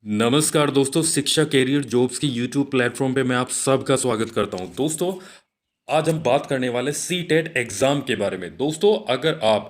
नमस्कार दोस्तों, शिक्षा कैरियर जॉब्स की यूट्यूब प्लेटफॉर्म पे मैं आप सबका स्वागत करता हूं। दोस्तों, आज हम बात करने वाले सी टेट एग्ज़ाम के बारे में। दोस्तों, अगर आप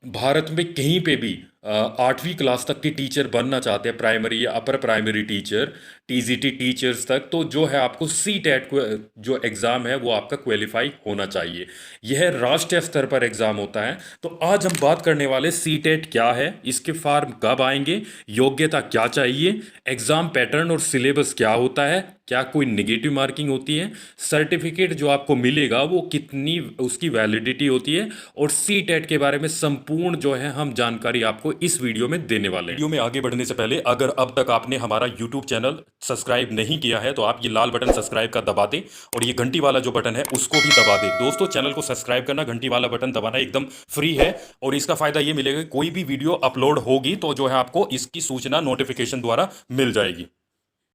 भारत में कहीं पे भी 8वीं क्लास तक के टीचर बनना चाहते हैं, प्राइमरी या upper primary teacher, TGT teachers तक, तो जो है आपको सी टेट को जो एग्ज़ाम है वो आपका क्वालिफाई होना चाहिए। यह राष्ट्रीय स्तर पर एग्ज़ाम होता है। तो आज हम बात करने वाले सी टेट क्या है, इसके फॉर्म कब आएंगे, योग्यता क्या चाहिए, एग्ज़ाम पैटर्न और सिलेबस क्या होता है, क्या कोई नेगेटिव मार्किंग होती है, सर्टिफिकेट जो आपको मिलेगा वो कितनी उसकी वैलिडिटी होती है, और सी टेट के बारे में संपूर्ण जो है हम जानकारी आपको इस वीडियो में देने वाले हैं। वीडियो में आगे बढ़ने से पहले अगर अब तक आपने हमारा यूट्यूब चैनल सब्सक्राइब नहीं किया है तो आप ये लाल बटन सब्सक्राइब का दबा दें और ये घंटी वाला जो बटन है उसको भी दबा दें। दोस्तों, चैनल को सब्सक्राइब करना, घंटी वाला बटन दबाना एकदम फ्री है और इसका फायदा ये मिलेगा, कोई भी वीडियो अपलोड होगी तो जो है आपको इसकी सूचना नोटिफिकेशन द्वारा मिल जाएगी।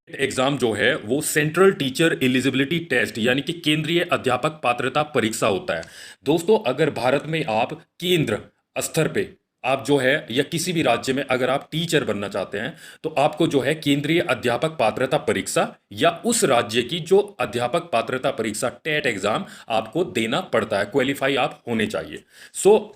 एग्जाम जो है वो सेंट्रल टीचर एलिजिबिलिटी टेस्ट यानी कि केंद्रीय अध्यापक पात्रता परीक्षा होता है। दोस्तों, अगर भारत में आप केंद्र स्तर पे आप जो है या किसी भी राज्य में अगर आप टीचर बनना चाहते हैं तो आपको जो है केंद्रीय अध्यापक पात्रता परीक्षा या उस राज्य की जो अध्यापक पात्रता परीक्षा टेट एग्जाम आपको देना पड़ता है, क्वालिफाई आप होने चाहिए।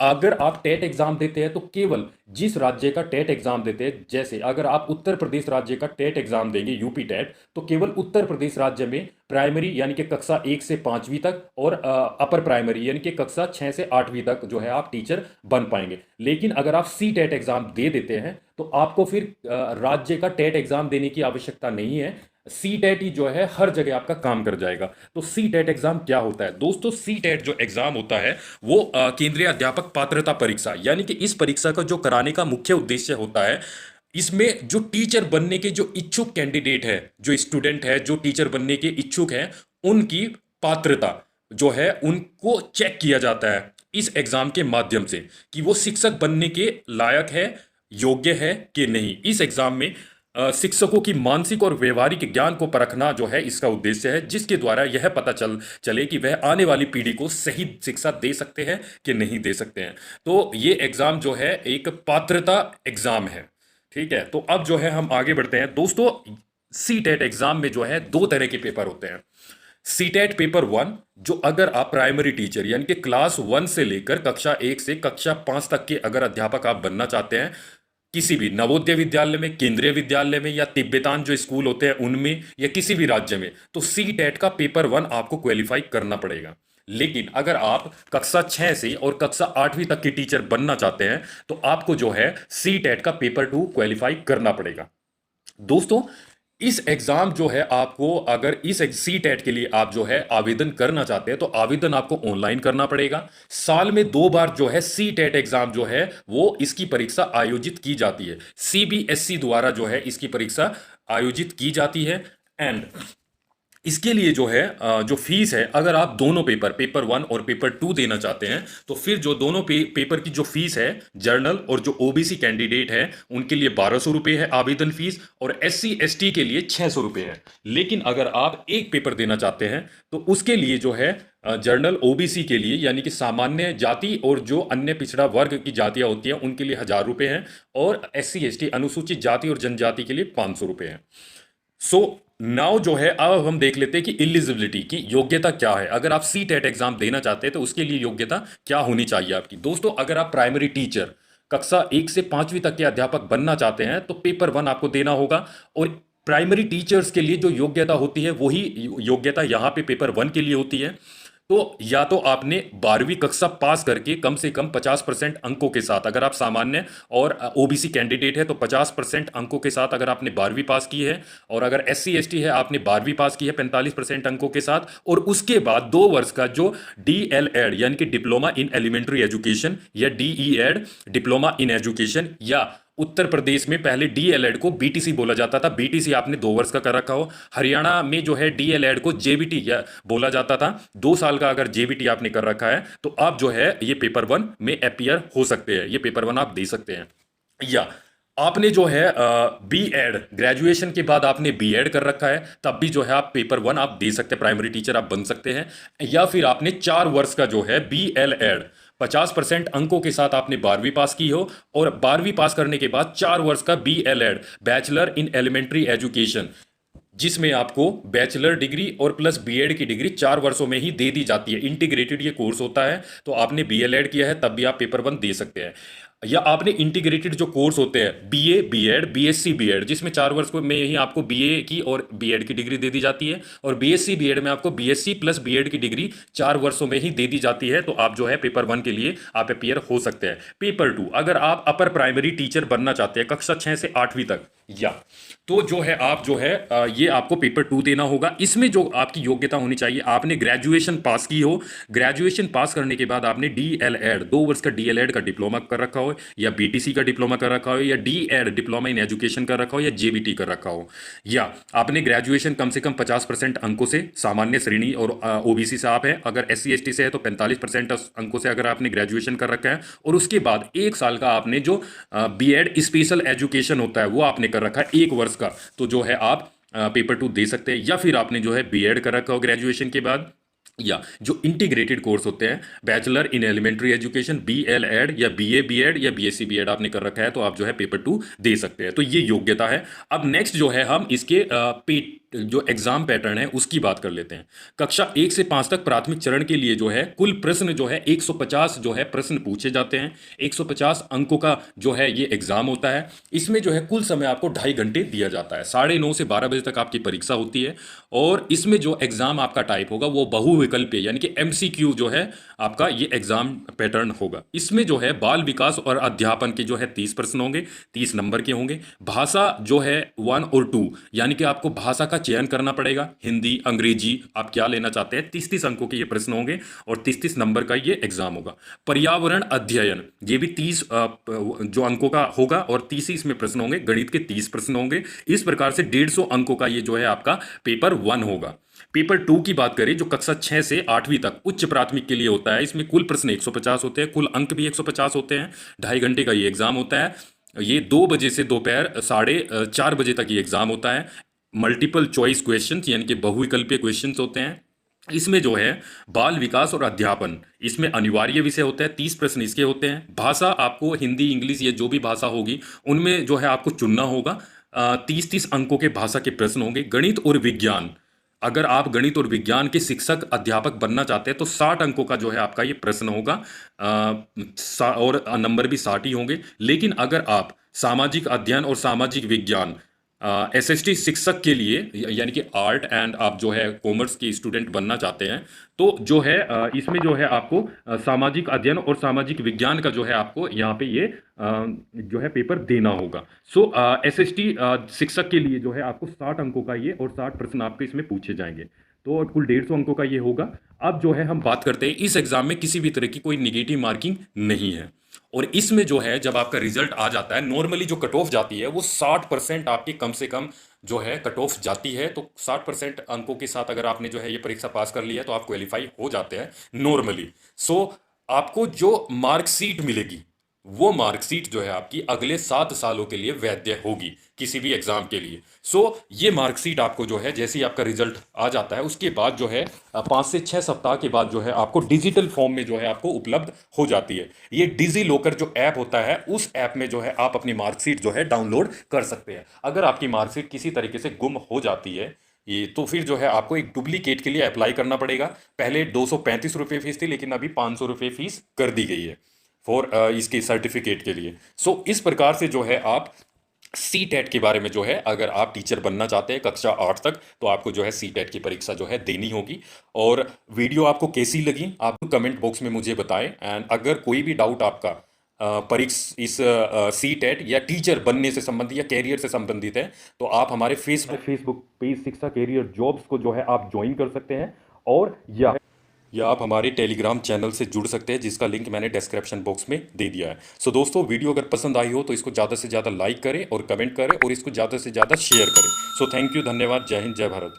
अगर आप टेट एग्जाम देते हैं तो केवल जिस राज्य का टेट एग्जाम देते हैं, जैसे अगर आप उत्तर प्रदेश राज्य का टेट एग्जाम देंगे यूपी टेट, तो केवल उत्तर प्रदेश राज्य में प्राइमरी यानी कि कक्षा 1 से 5वीं तक और अपर प्राइमरी यानी कि कक्षा 6 से 8वीं तक जो है आप टीचर बन पाएंगे। लेकिन अगर आप सी टेट एग्जाम दे देते हैं तो आपको फिर राज्य का टेट एग्जाम देने की आवश्यकता नहीं है। सी टेट ही जो है हर जगह आपका काम कर जाएगा। तो सी टेट एग्जाम क्या होता है दोस्तों? सी टेट जो एग्जाम होता है वो केंद्रीय अध्यापक पात्रता परीक्षा यानी कि इस परीक्षा का जो कराने का मुख्य उद्देश्य होता है, इसमें जो टीचर बनने के जो इच्छुक कैंडिडेट है, जो स्टूडेंट है, जो टीचर बनने के इच्छुक हैं, उनकी पात्रता जो है उनको चेक किया जाता है इस एग्जाम के माध्यम से कि वो शिक्षक बनने के लायक है, योग्य है कि नहीं। इस एग्जाम में शिक्षकों की मानसिक और व्यवहारिक ज्ञान को परखना जो है इसका उद्देश्य है, जिसके द्वारा यह पता चले कि वह आने वाली पीढ़ी को सही शिक्षा दे सकते हैं कि नहीं दे सकते हैं। तो ये एग्जाम जो है एक पात्रता एग्जाम है। ठीक है, तो अब जो है हम आगे बढ़ते हैं। दोस्तों, सी टेट एग्जाम में जो है दो तरह के पेपर होते हैं। सी टेट पेपर 1, जो अगर आप प्राइमरी टीचर यानी कि क्लास 1 से लेकर कक्षा 1 से कक्षा 5 तक के अगर अध्यापक आप बनना चाहते हैं, किसी भी नवोदय विद्यालय में, केंद्रीय विद्यालय में या तिब्बतान जो स्कूल होते हैं उनमें या किसी भी राज्य में, तो सी टेट का पेपर 1 आपको क्वालिफाई करना पड़ेगा। लेकिन अगर आप कक्षा 6 से और कक्षा 8वीं तक के टीचर बनना चाहते हैं तो आपको जो है सी टेट का पेपर 2 क्वालिफाई करना पड़ेगा। दोस्तों, इस एग्जाम जो है आपको, अगर इस सी टेट के लिए आप जो है आवेदन करना चाहते हैं तो आवेदन आपको ऑनलाइन करना पड़ेगा। साल में 2 बार जो है सी टेट एग्जाम जो है वो इसकी परीक्षा आयोजित की जाती है, सीबीएसई द्वारा जो है इसकी परीक्षा आयोजित की जाती है। एंड इसके लिए जो है जो फीस है, अगर आप दोनों पेपर 1 और पेपर 2 देना चाहते हैं तो फिर जो दोनों पेपर की जो फीस है, जर्नल और जो ओबीसी कैंडिडेट है उनके लिए 1200 रुपये है आवेदन फीस, और एससी एसटी के लिए 600 रुपये है। लेकिन अगर आप एक पेपर देना चाहते हैं तो उसके लिए जो है जर्नल ओबीसी के लिए यानी कि सामान्य जाति और जो अन्य पिछड़ा वर्ग की जातियां होती हैं उनके लिए 1000 रुपये हैं, और एससी एसटी अनुसूचित जाति और जनजाति के लिए 500 रुपये हैं। नाउ जो है अब हम देख लेते हैं कि एलिजिबिलिटी की योग्यता क्या है। अगर आप सी टेट एग्जाम देना चाहते हैं तो उसके लिए योग्यता क्या होनी चाहिए आपकी। दोस्तों, अगर आप प्राइमरी टीचर कक्षा 1 से 5वीं तक के अध्यापक बनना चाहते हैं तो पेपर 1 आपको देना होगा, और प्राइमरी टीचर्स के लिए जो योग्यता होती है वही योग्यता यहाँ पे पेपर 1 के लिए होती है। तो या तो आपने 12वीं कक्षा पास करके कम से कम 50% अंकों के साथ, अगर आप सामान्य और ओबीसी कैंडिडेट है तो 50% अंकों के साथ अगर आपने 12वीं पास की है, और अगर एससी एसटी है आपने 12वीं पास की है 45% अंकों के साथ, और उसके बाद 2 वर्ष का जो डीएलएड यानी कि डिप्लोमा इन एलिमेंट्री एजुकेशन या डीईएड डिप्लोमा इन एजुकेशन, या उत्तर प्रदेश में पहले डीएलएड को बीटीसी बोला जाता था, बीटीसी आपने 2 वर्ष का कर रखा हो। हरियाणा में जो है डीएलएड को जेबीटी या बोला जाता था, 2 साल का अगर जेबीटी आपने कर रखा है तो आप जो है ये पेपर 1 में अपीयर हो सकते हैं, ये पेपर 1 आप दे सकते हैं। या आपने जो है बी एड, ग्रेजुएशन के बाद आपने बी एड कर रखा है, तब भी जो है आप पेपर 1 आप दे सकते हैं, प्राइमरी टीचर आप बन सकते हैं। या फिर आपने 4 वर्ष का जो है बी एल एड 50% अंकों के साथ आपने 12वीं पास की हो, और 12वीं पास करने के बाद 4 वर्ष का BLED, bachelor in elementary education, जिसमें आपको बैचलर डिग्री और प्लस बीएड की डिग्री 4 वर्षों में ही दे दी जाती है। इंटीग्रेटेड ये कोर्स होता है, तो आपने बीएलएड किया है तब भी आप पेपर 1 दे सकते हैं। या आपने इंटीग्रेटेड जो कोर्स होते हैं बीए बीएड बीएससी बीएड, जिसमें 4 वर्ष में ही आपको बीए की और बीएड की डिग्री दे दी जाती है, और बीएससी बीएड में आपको बीएससी प्लस बीएड की डिग्री 4 वर्षों में ही दे दी जाती है। तो आप जो है पेपर 1 के लिए आप अपियर हो सकते हैं। पेपर 2, अगर आप अपर प्राइमरी टीचर बनना चाहते हैं कक्षा 6 से 8वीं तक, या तो जो है आप जो है ये आपको पेपर 2 देना होगा। इसमें जो आपकी योग्यता होनी चाहिए, आपने ग्रेजुएशन पास की हो, ग्रेजुएशन पास करने के बाद आपने डीएलएड 2 वर्ष का डीएलएड का डिप्लोमा कर रखा हो, या बीटीसी का डिप्लोमा कर रखा हो, या डीएड डिप्लोमा इन एजुकेशन कर रखा हो, या जेबीटी कर रखा हो, या आपने ग्रेजुएशन कम से कम 50% अंकों से, सामान्य श्रेणी और ओबीसी से आप है, अगर एससी एसटी से है तो 45% अंकों से अगर आपने ग्रेजुएशन कर रखा है, और उसके बाद 1 साल का आपने जो बीएड स्पेशल एजुकेशन होता है वो आपने कर रखा है 1 वर्ष का, तो जो है आप पेपर 2 दे सकते हैं। या फिर आपने जो है बीएड कर रखा हो ग्रेजुएशन के बाद, या जो इंटीग्रेटेड कोर्स होते हैं bachelor in elementary education BElEd, या बीए बीएड, या बीएससी बीएड आपने कर रखा है, तो आप जो है पेपर 2 दे सकते हैं। तो ये योग्यता है। अब नेक्स्ट जो है हम इसके जो एग्जाम पैटर्न है उसकी बात कर लेते हैं। कक्षा 1 से 5 तक प्राथमिक चरण के लिए जो है कुल प्रश्न जो है 150 जो है प्रश्न पूछे जाते हैं। 150 अंकों का जो है ये एग्जाम होता है। इसमें जो है कुल समय आपको 2.5 घंटे दिया जाता है। 9:30 से 12 बजे तक आपकी परीक्षा होती है, और इसमें जो एग्जाम आपका टाइप होगा वो बहुविकल्पीय यानी कि MCQ जो है आपका ये एग्जाम पैटर्न होगा। इसमें जो है बाल विकास और अध्यापन के जो है 30 प्रश्न होंगे, 30 नंबर के होंगे। भाषा जो है 1 और 2 यानी कि आपको भाषा का चयन करना पड़ेगा, हिंदी अंग्रेजी आप क्या लेना चाहते हैं। 30-30 अंकों के ये प्रश्न होंगे और 30-30 नंबर का ये एग्जाम होगा। पर्यावरण अध्ययन ये भी 30 जो अंकों का होगा, और 30 ही इसमें प्रश्न होंगे। गणित के 30 प्रश्न होंगे। इस प्रकार से 150 अंकों का ये जो है आपका पेपर 1 होगा। पेपर 2 की बात करें जो कक्षा 6 से 8वीं तक उच्च प्राथमिक के लिए होता है, इसमें कुल प्रश्न 150 होते हैं, कुल अंक भी 150 होते हैं। 2.5 घंटे का ये एग्जाम होता है। ये 2 बजे से दोपहर 4:30 बजे तक ये एग्जाम होता है। मल्टीपल चॉइस क्वेश्चंस यानी कि बहुविकल्पीय क्वेश्चंस होते हैं। इसमें जो है बाल विकास और अध्यापन इसमें अनिवार्य विषय होता है। 30 प्रश्न इसके होते हैं। भाषा आपको हिंदी इंग्लिश या जो भी भाषा होगी उनमें जो है आपको चुनना होगा। 30-30 अंकों के भाषा के प्रश्न होंगे। गणित और विज्ञान, अगर आप गणित और विज्ञान के शिक्षक अध्यापक बनना चाहते हैं तो 60 अंकों का जो है आपका ये प्रश्न होगा, और नंबर भी 60 ही होंगे। लेकिन अगर आप सामाजिक अध्ययन और सामाजिक विज्ञान SST शिक्षक के लिए यानी कि आर्ट एंड आप जो है कॉमर्स के स्टूडेंट बनना चाहते हैं, तो जो है इसमें जो है आपको सामाजिक अध्ययन और सामाजिक विज्ञान का जो है आपको यहाँ पे ये जो है पेपर देना होगा। सो SST शिक्षक के लिए जो है आपको 60 अंकों का ये और 60 प्रश्न आपके इसमें पूछे जाएंगे, तो कुल 150 अंकों का ये होगा। अब जो है हम बात करते हैं, इस एग्जाम में किसी भी तरह की कोई निगेटिव मार्किंग नहीं है, और इसमें जो है जब आपका रिजल्ट आ जाता है, नॉर्मली जो कट ऑफ जाती है वो 60% आपकी कम से कम जो है कट ऑफ जाती है। तो 60% अंकों के साथ अगर आपने जो है ये परीक्षा पास कर ली है तो आप क्वालिफाई हो जाते हैं नॉर्मली। सो आपको जो मार्कशीट मिलेगी वो मार्कशीट जो है आपकी अगले 7 सालों के लिए वैध होगी किसी भी एग्जाम के लिए। सो ये मार्कशीट आपको जो है जैसे ही आपका रिजल्ट आ जाता है उसके बाद जो है 5 से 6 सप्ताह के बाद जो है आपको डिजिटल फॉर्म में जो है आपको उपलब्ध हो जाती है। ये डिजी लॉकर जो ऐप होता है उस ऐप में जो है आप अपनी मार्कशीट जो है डाउनलोड कर सकते हैं। अगर आपकी मार्कशीट किसी तरीके से गुम हो जाती है ये, तो फिर जो है आपको एक डुप्लीकेट के लिए अप्लाई करना पड़ेगा। पहले 235 रुपये फीस थी, लेकिन अभी 500 रुपये फीस कर दी गई है फॉर इसके सर्टिफिकेट के लिए। सो इस प्रकार से जो है आप CTET के बारे में जो है अगर आप टीचर बनना चाहते हैं कक्षा 8 तक तो आपको जो है CTET की परीक्षा जो है देनी होगी। और वीडियो आपको कैसी लगी आप कमेंट बॉक्स में मुझे बताएं। एंड अगर कोई भी डाउट आपका इस CTET या टीचर बनने से संबंधित या कैरियर से संबंधित है तो आप हमारे फेसबुक पेज शिक्षा कैरियर जॉब्स को जो है आप ज्वाइन कर सकते हैं, और या आप हमारे टेलीग्राम चैनल से जुड़ सकते हैं जिसका लिंक मैंने डिस्क्रिप्शन बॉक्स में दे दिया है। सो दोस्तों वीडियो अगर पसंद आई हो तो इसको ज़्यादा से ज़्यादा लाइक करें और कमेंट करें और इसको ज़्यादा से ज़्यादा शेयर करें। सो थैंक यू, धन्यवाद, जय हिंद, जय भारत।